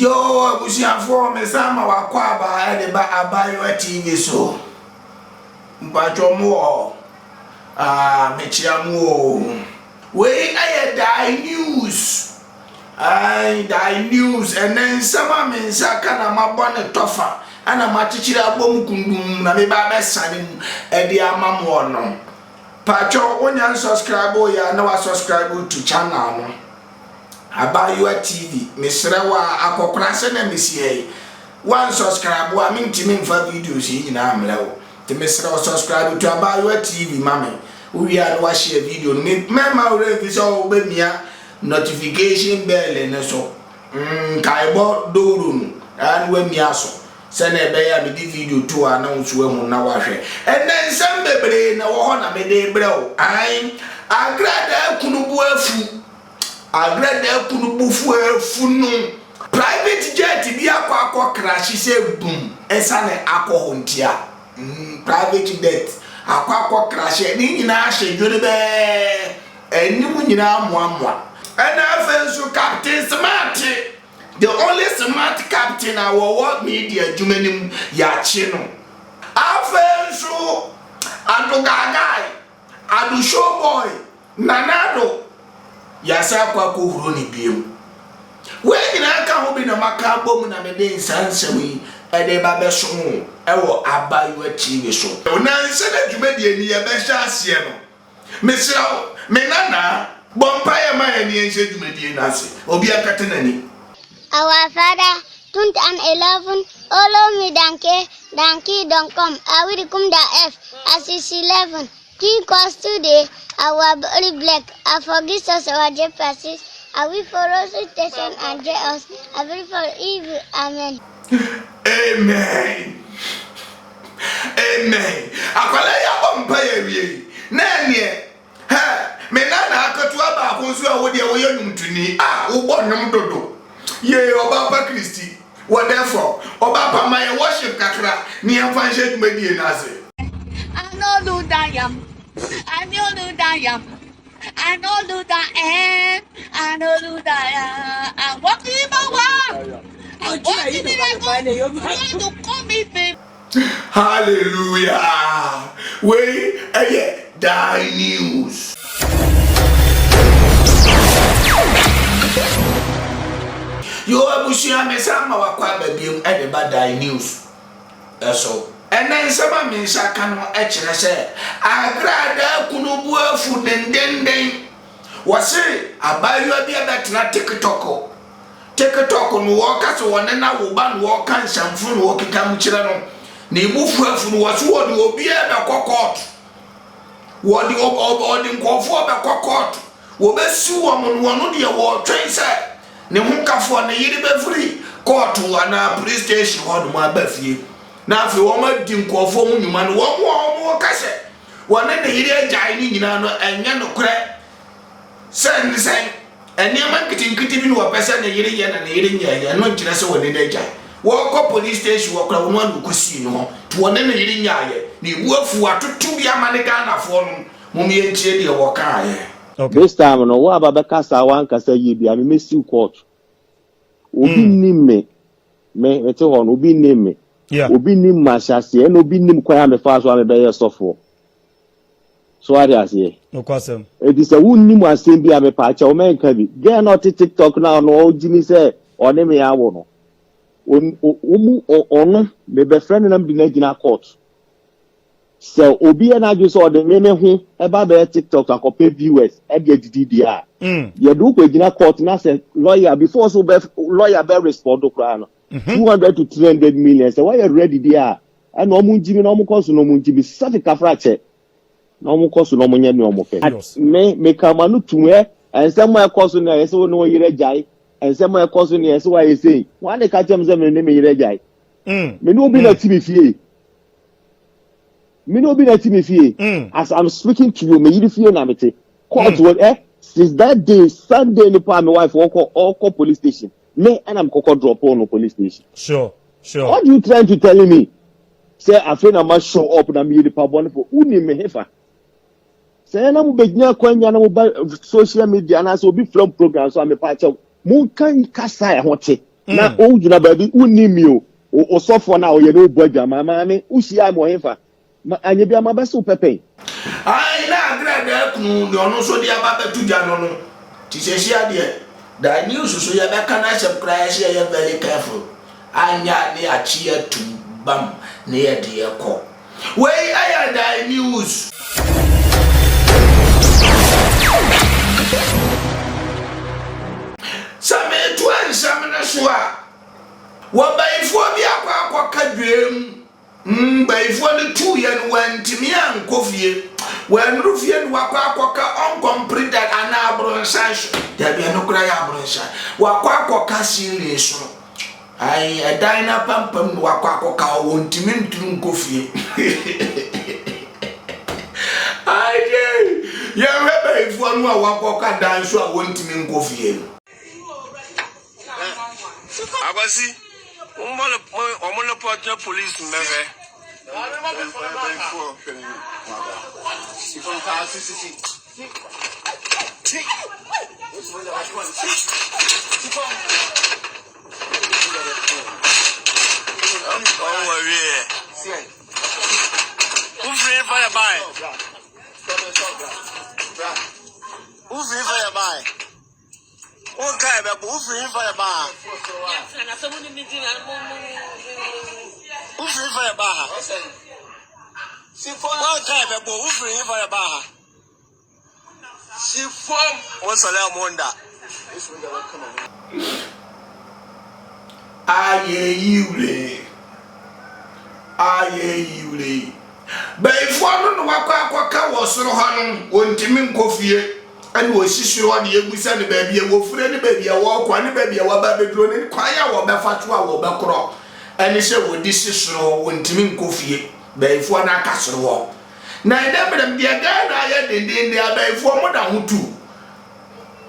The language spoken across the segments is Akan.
Yo, busiafo mesama wakwaba edeba Abayiwa TV so. Mpachomo mechiamu. We die news. Die news and then sama mensaka na mabone tofa. Ana machichira bom kundum na meba besanim edi amamu no. Pacho onya subscribe ya na wa subscribe to channel no. Abayiwa TV mesrewa akokrase na mesie one subscribe wa mintimi mfa videos yi na amlewo te mesrewa subscribe to Abayiwa TV mame we are wa share video me mema already so obemia notification bell ne so kaibo dorun and we mia so se na ebe ya me di video to announce we mu na wa hwe enen sem bebre na wo ho na me de brew ai agradaa kunubu afu agradaa kunubu funu private jet bi akwa crash se boom esane akohontia private jet akwa crash ni nyina ahedwore be enimu nyina amoamoa ana afenso captain smart the only smart captain our world media jumenim ya chino afenso addo gagai addo showboy nanado yasa kwa huro ni biem we nyina ka ho bi na maka bom na me den sansemi ede ba be so ewo Abayiwa TV so na nse na dwumadi ani ya be hya ase no mesrawo me nana bompa ya ma ani ense dwumadi na ase obi akate nani. Our Father, 2011, follow me donkey don't come. I will come the F as is 11. Because today our body black. I forgive us our trespasses. I will follow station and get us. I will for evil. Amen. Amen. Amen. Akwala ya bompa ya wie. Nanye. Ha, me nana akatu aba akonsu a wode wo yonum tuni. Wo num dodo. Ye Obapa Christi. What therefore? Obapa my worship kakra. Ni amfanje dwumadi na ase. I know who I am. I know who I am. I know who I am. I know who I am. I'm walking in my way. I'm walking in my way. You have to come with me. Hallelujah. We die news. Yo abusia mesama wakwa babiem edeba die news. Eso. Enen sama mensa kanu ekire se agradaa kunubu afu dendenden wose Abayiwa bi abetena TikTok no woka so wone na wo ba no woka nshamfu no wokita mu kire no na ibufu afu no wose wodi obi e be kokot wodi odi nkofo be kokot wo be su wo mo no de wo twen se ne hunkafo na yiri be free court ana police station ho do ma ba fie na afi wo ma di nkofo mu nyuma no wo kase wona ne yiri agai ni nyina no enya no kure sen eniama kitinkiti bi no pese ne yiri ye na ne yiri nya ye no nkire se woni da agai wo ko police station wo kura wo anu kosi no to wona ne yiri nya ye ne bu afu atotu bi amane Ghana fo no mum ye ntie de wo ka ye. Okay. This time no wo ababeka sa wan kasa ye bi am mesi court obi nim me ete ho no obi nim me. Yeah. Obi nim mashase and obi nim kwaya me fa so am be ye sofo. So are ase. No kwasem. It is a won nim asem bi am pa cha o men ka bi. Get not TikTok now no jimi say one me ya wo no. Onu me be friend nam bi na gina court. So obi na ju so de me hu e ba be TikTok akope viewers e de didi dia. Ye do ko gina court na say lawyer before so be lawyer be respond to kra no. 200 to 300 million. So why you ready there? And no munjimi no mukoso no munjimi safi kafrache. No mukoso no munya ni omofe. Me kama no tumwe ensemo ekoso na yeso no yire jai. Ensemo ekoso na yeso wa yesi. Wan de ka chem ze me ne yire jai. Me no bi na timi fie. Me no bi na timi fie. As I'm speaking to you, me yire fie na mete. Court what since that day Sunday ni pa my wife all police station. Me and I'm koko drop on the police station. Sure. What are you trying to tell me? Say I feel I must show up na me the pabon for uni me hefa. Say na mo begnya kwanya na mo ba social media na so be film program so am pa chew. Mo kan kasa e hote. na o juna baby unimi o sofo na o ye no boadwa mama usia mo hefa anye bia ma beso pepe ai na agradaa kunu de ono so dia ba betu dia no ti sehia de da news so ya be kana subscribe share ya very careful anya ne achi atu bam ne ye de ekọ we aya da news same tuan samna soa wa baifo bi akwa kadwem baifo ne tu ye no wantimi ankofie wanrufie no akwa uncompleted ana abronsash da bia no kura ya abronsa akwa serious no ai adina pampam no akwa wontimi nturu nkofie ai ye baifo no akwa danso a wontimi nkofie Abasi, omolo porte police meve. Okay, but who free for your bar? Who free for your bar? Okay, but who free for your bar? She form what's a little wonder. Aye, you. But if one no wakwa was no hanum, won't mean coffee. And was she sure the Ebusa the baby, a wolf, and the baby, a walk, one baby, a baby, drone, choir, or Bafatua, or Bacro. And he said, well, this is so when Timin coffee, bay for an castle walk. Now, never them, dear guy, I had in the bay for more than two.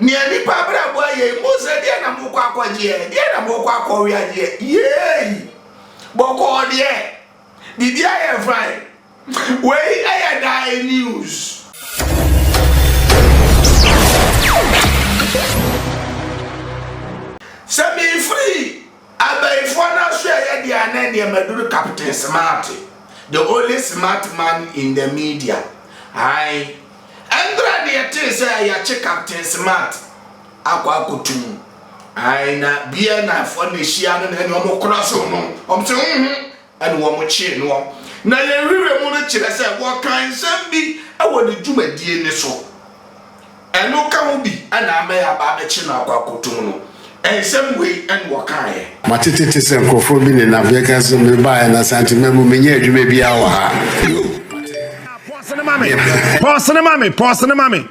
Nearly Pabra boy, most of the Anamoka, dear, the Anamoka, Korea, dear, yea. Boko, dear, did I have right? Wait, I had die news. Send me free. Abayiwa share the ananya Maduro Captain Smart, the only smart man in the media. Aye. Andra the say ya check Captain Smart. Akwa kutum. Aye na bia na for the shia no mo cross no. Say and wo mo chi no. Na ye rire mo no kire say wo kan sam bi e wo de dwumadie ni so. Eno ka ho bi ana ama ya ba be chi na akwa kutum no. And some way and walk high. Matiti is a crofobin and Africans may buy an asantiment, you may be our. Pause on the mammy.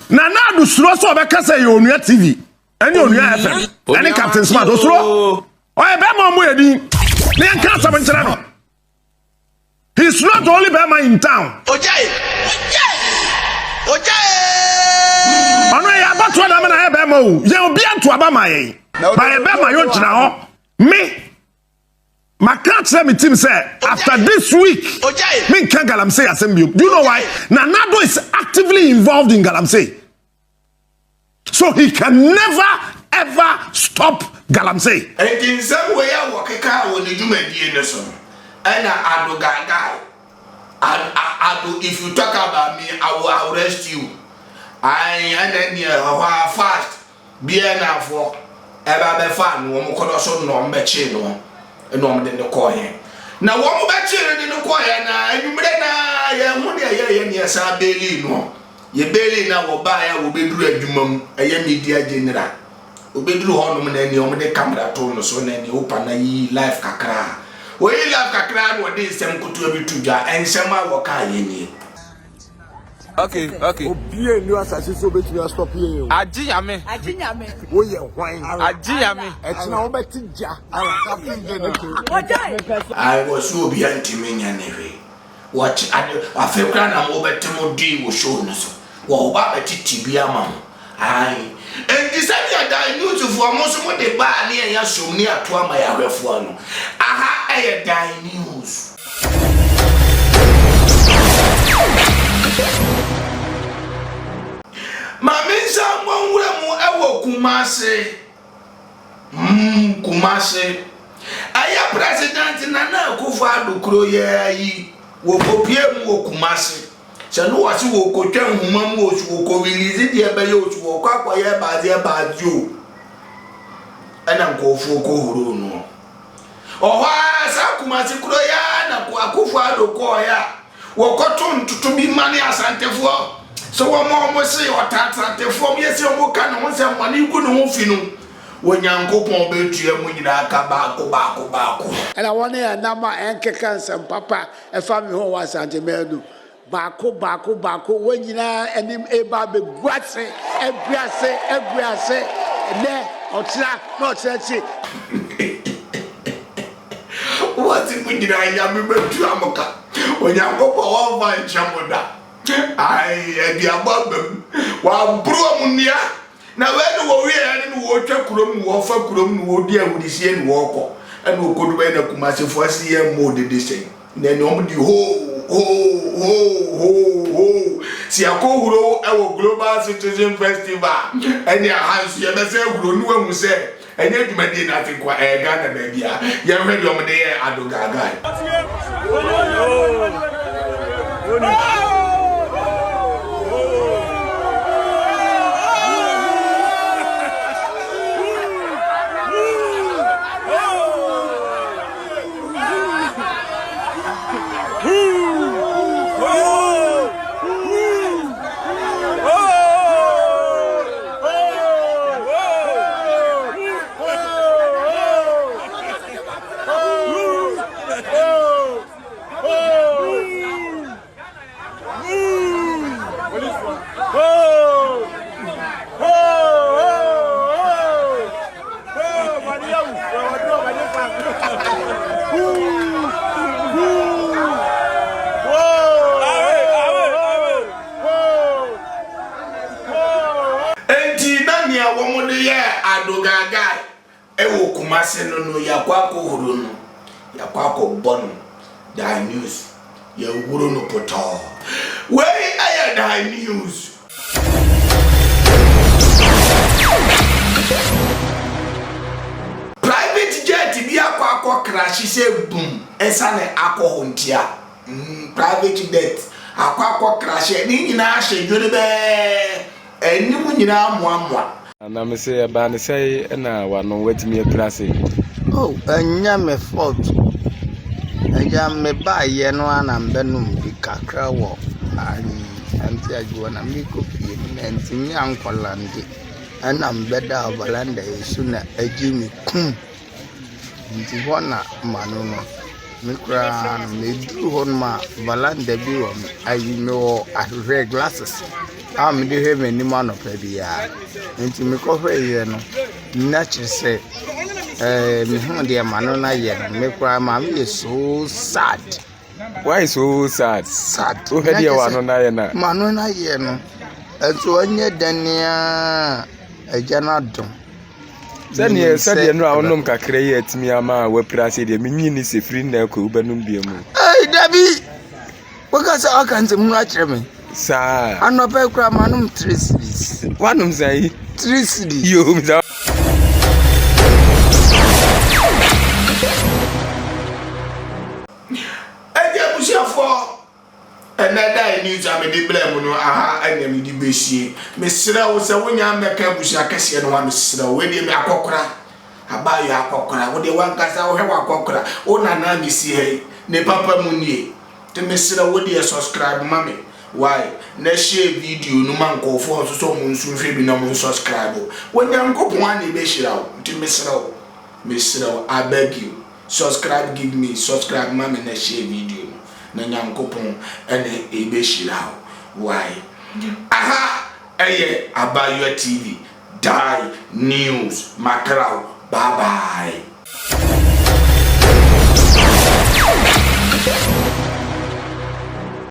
Nana do slow so because you're on your TV and you're on your FM. Any Captain Smart or slow. I bet my wedding. Then can't he's not the only Bama in town. But what I'm a bemo, you'll be to Abama. By a bema, you know, me. My cat said me team said after this week, me can Galamsey assembly. Do you know why? Nanado is actively involved in Galamsey. So he can never ever stop Galamsey. And in some way, I walk a car when you do my DNS. And I do gaga. And if you talk about me, I will arrest you. And then you are fast. Be enough for ever be fun. One could also know me chino and no in the choir. Now, one more children in the choir. And you better, one year, yes, I believe no. Ye belly now will buy, I will be doing a media general. Will be doing on any of the camera tone so then you open a life kakra. Well, you love kakra, what is some good to be to and some work I in. Okay. Obie new assassin so bet you stop here. Ajiyame. Wo ye hwan. Ajiyame. Etina wo betija. Ala captain Jeneke. I was so behind Timinian anyway. Watch I feel grand I'm over Timothy was shown us. Well, what a tibia mam. Aye. And this time I knew to for most of what they buy near Yasum near to my Arafuano. Aha, I die news. Mami someone will ewo Kumase. Kumase aya president Nana Akufo-Addo kuro ye yi wo kopie mu wo Kumase se no wase wo kotwa nhuma mu wo ko release de ebe ye wo ko akoye baade o ana nkofo ko horo no owa sa Kumase kuro ya na Akufo-Addo ko ya wo koto ntutu bi mane asantefo so wo mo se otatratefo me se mo ka no se mane ku no fi no Wonyankopon betua mu nyina ka baako and I want to number and cancer papa a family who was anti-medu baako when you know and him eba be guase ebriase ne otra no church what if we nyina ya me betua moka Wonyankopon wa van chamoda ai e dia babam wa bro mu nia na when wo we and wo twa kurom wo fa kurom wo di awudisie ni wo ko and wo kodu be na Kumase fo asie mo de say na no di ho si akohuro e wo Global Citizen Festival and ya hansu ye be say huro nu ahu say enye adwumade na afikwa e Ghana ba bia ye hwede omde ye addo gaga Addo gaga e wo Kumase no yakwa ko huru no yakwa ko bon da news ya wuro no poto we aya da news private jet bi akwa crash se boom esane akọ hontia private jet akwa crash ni nyina hye dwere be enimu nyina amoamoa na me say ba ne say na wano wetimi aprase oh anya me fault anya me ba ye no ana mbenum bi kakra wo anti agwo na mi ko pie na ntimi ankola ndi ana mbeda obalanda yesu na agimi kum nti hona manu no mikra me du hon ma balanda bi wo ayi me wo ahwe glasses am de he me ni man of bia nti me ko hwe ye no na chese me hu de manu na ye mikra ma me so sad. Why so sad? Sad. O he de wano na ye na manu na ye no enso anye dania ajana dum Sani no awonum kakra ye atimi ama wa prase de menyi ni sefri na ko ubanum biamu. Ai dabi. Wakasa akanze mu akire me. Sa. Anope kura manum 3 cities. Wanum sai 3 cities. Yo mi da. Eje busiafo another news am de blame no aha anyam di besie mesira wo se wonya meka busia kese no wa mesira we de me akokora Abayiwa akokora wo de wankasa wo he akokora wo nana misi he ne papa mu nie te mesira wo de subscribe mame why na share video no man ko fo so mu nsu hwe bi na mu subscribe wonya nkopon ani be shira wo te mesira wo I beg you subscribe give me subscribe mame na share video na nyankopon ene ebe shira why aha eye Abayiwa TV die news makrao bye bye.